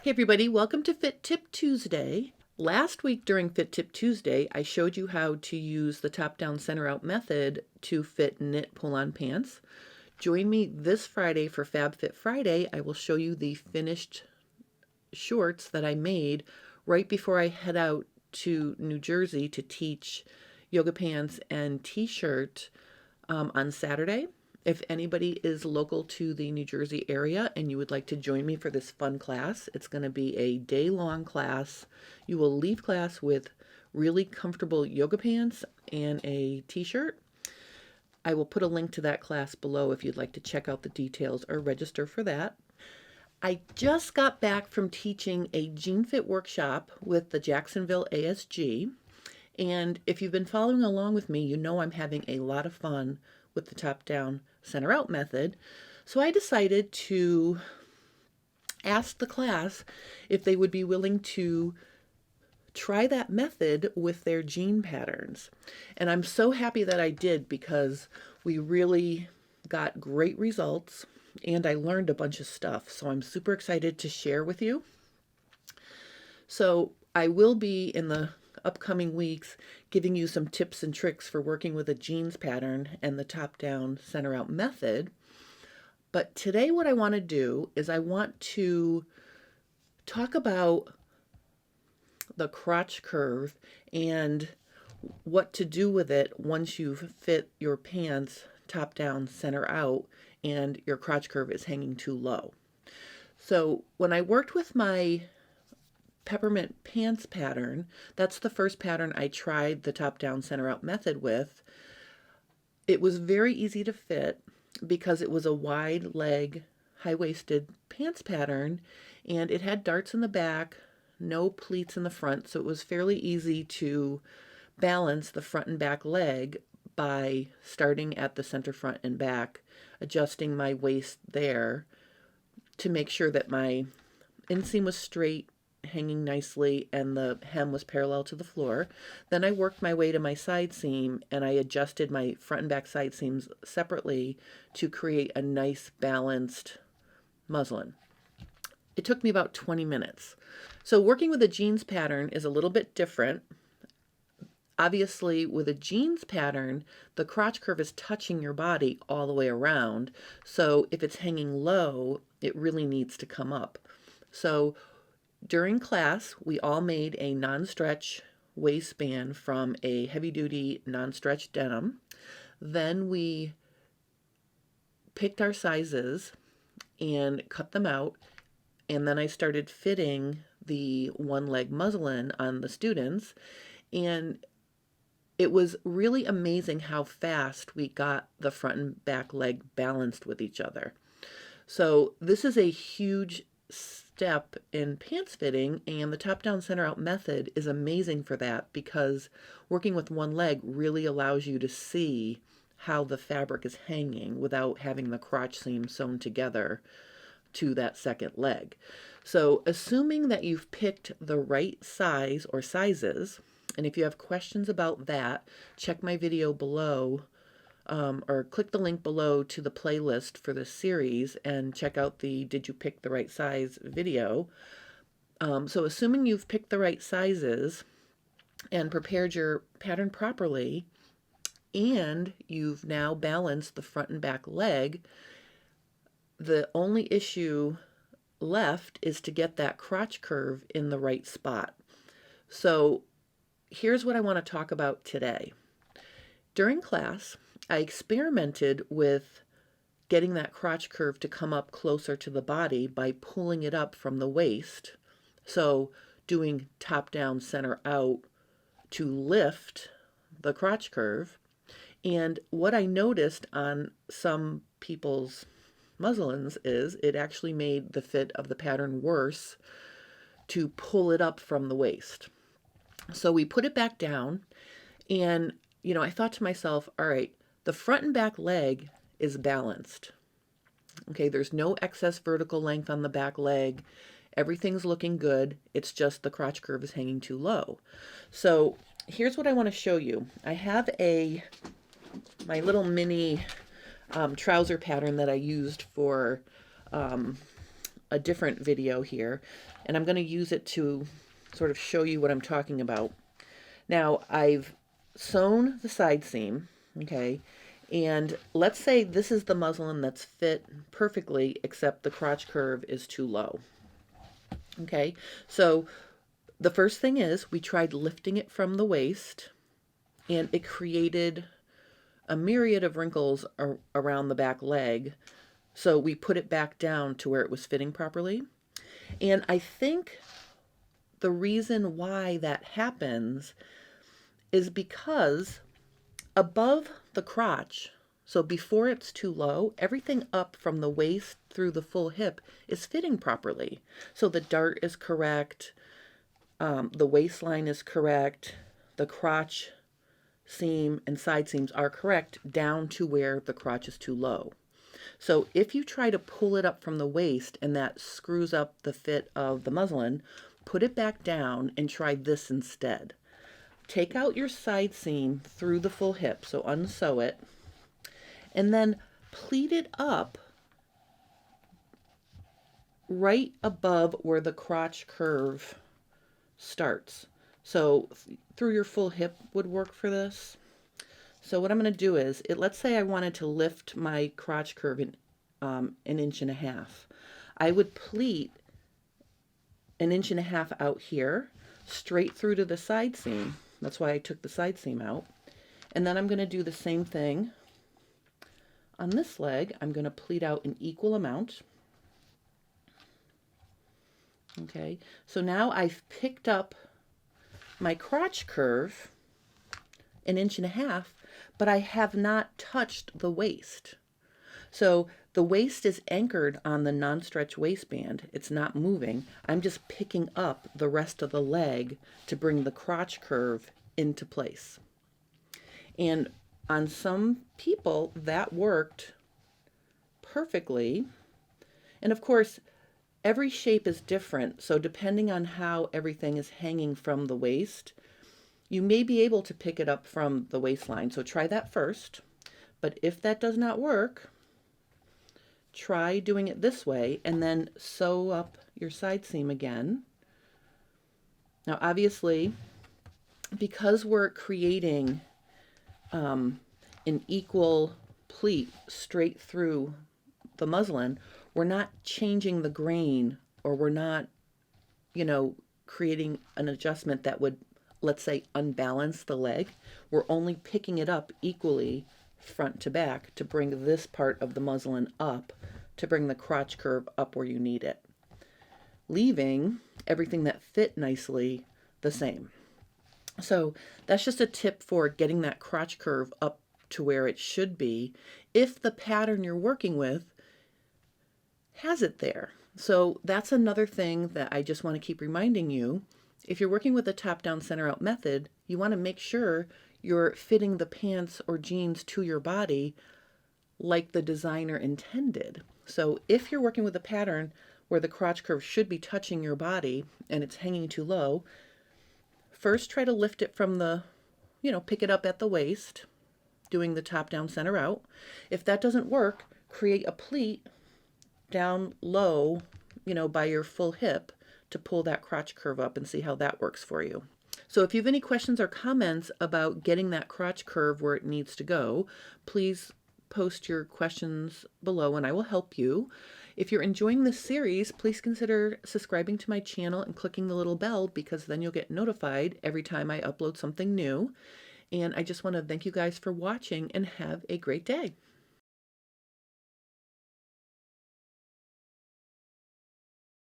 Hey everybody, welcome to Fit Tip Tuesday. Last week during Fit Tip Tuesday, I showed you how to use the top-down center-out method to fit knit pull-on pants. Join me this Friday for Fab Fit Friday. I will show you the finished shorts that I made right before I head out to New Jersey to teach yoga pants and t-shirt on Saturday. If anybody is local to the New Jersey area and you would like to join me for this fun class, it's going to be a day-long class. You will leave class with really comfortable yoga pants and a t-shirt. I will put a link to that class below if you'd like to check out the details or register for that. I just got back from teaching a jean fit workshop with the Jacksonville ASG. And if you've been following along with me, you know I'm having a lot of fun with the top-down center-out method. So I decided to ask the class if they would be willing to try that method with their jean patterns. And I'm so happy that I did because we really got great results and I learned a bunch of stuff. So I'm super excited to share with you. So I will be in the upcoming weeks giving you some tips and tricks for working with a jeans pattern and the top-down center-out method. But today what I want to do is I want to talk about the crotch curve and what to do with it once you've fit your pants top-down center-out and your crotch curve is hanging too low. So when I worked with my peppermint pants pattern, that's the first pattern I tried the top-down center-out method with. It was very easy to fit because it was a wide leg, high-waisted pants pattern, and it had darts in the back, no pleats in the front, so it was fairly easy to balance the front and back leg by starting at the center front and back, adjusting my waist there to make sure that my inseam was straight, hanging nicely, and the hem was parallel to the floor. Then I worked my way to my side seam and I adjusted my front and back side seams separately to create a nice balanced muslin. It took me about 20 minutes. So working with a jeans pattern is a little bit different. Obviously, with a jeans pattern, the crotch curve is touching your body all the way around. So if it's hanging low, it really needs to come up. So during class, we all made a non-stretch waistband from a heavy-duty non-stretch denim. Then we picked our sizes and cut them out. And then I started fitting the one-leg muslin on the students. And it was really amazing how fast we got the front and back leg balanced with each other. So this is a huge step in pants fitting, and the top-down center-out method is amazing for that because working with one leg really allows you to see how the fabric is hanging without having the crotch seam sewn together to that second leg. So assuming that you've picked the right size or sizes, and if you have questions about that, check my video below or click the link below to the playlist for this series and check out the Did You Pick the Right Size video. So assuming you've picked the right sizes and prepared your pattern properly, and you've now balanced the front and back leg, the only issue left is to get that crotch curve in the right spot. So here's what I want to talk about today. During class, I experimented with getting that crotch curve to come up closer to the body by pulling it up from the waist. So doing top down, center out to lift the crotch curve. And what I noticed on some people's muslins is it actually made the fit of the pattern worse to pull it up from the waist. So we put it back down and, I thought to myself, all right, the front and back leg is balanced. Okay, there's no excess vertical length on the back leg. Everything's looking good. It's just the crotch curve is hanging too low. So here's what I want to show you. I have my little mini trouser pattern that I used for a different video here, and I'm going to use it to sort of show you what I'm talking about. Now, I've sewn the side seam, okay, and let's say this is the muslin that's fit perfectly, except the crotch curve is too low. Okay, so the first thing is we tried lifting it from the waist, and it created a myriad of wrinkles around the back leg. So we put it back down to where it was fitting properly. And I think the reason why that happens is because above the crotch, so before it's too low, everything up from the waist through the full hip is fitting properly. So the dart is correct, the waistline is correct, the crotch seam and side seams are correct down to where the crotch is too low. So if you try to pull it up from the waist and that screws up the fit of the muslin, put it back down and try this instead. Take out your side seam through the full hip, so unsew it, and then pleat it up right above where the crotch curve starts. So through your full hip would work for this. So what I'm going to do is, let's say I wanted to lift my crotch curve an inch and a half. I would pleat an inch and a half out here, straight through to the side seam. That's why I took the side seam out. And then I'm going to do the same thing on this leg. I'm going to pleat out an equal amount. Okay, so now I've picked up my crotch curve an inch and a half, but I have not touched the waist. So the waist is anchored on the non-stretch waistband. It's not moving. I'm just picking up the rest of the leg to bring the crotch curve into place. And on some people, that worked perfectly. And of course, every shape is different. So depending on how everything is hanging from the waist, you may be able to pick it up from the waistline. So try that first. But if that does not work, try doing it this way and then sew up your side seam again. Now obviously, because we're creating an equal pleat straight through the muslin, we're not changing the grain, or we're not, creating an adjustment that would, let's say, unbalance the leg. We're only picking it up equally front to back to bring this part of the muslin up, to bring the crotch curve up where you need it, leaving everything that fit nicely the same. So that's just a tip for getting that crotch curve up to where it should be if the pattern you're working with has it there. So that's another thing that I just want to keep reminding you. If you're working with a top-down, center-out method, you want to make sure you're fitting the pants or jeans to your body like the designer intended. So if you're working with a pattern where the crotch curve should be touching your body and it's hanging too low, first try to lift it from the, pick it up at the waist, doing the top-down, center-out. If that doesn't work, create a pleat down low, by your full hip to pull that crotch curve up, and see how that works for you. So if you have any questions or comments about getting that crotch curve where it needs to go, please post your questions below and I will help you. If you're enjoying this series, please consider subscribing to my channel and clicking the little bell, because then you'll get notified every time I upload something new. And I just want to thank you guys for watching and have a great day.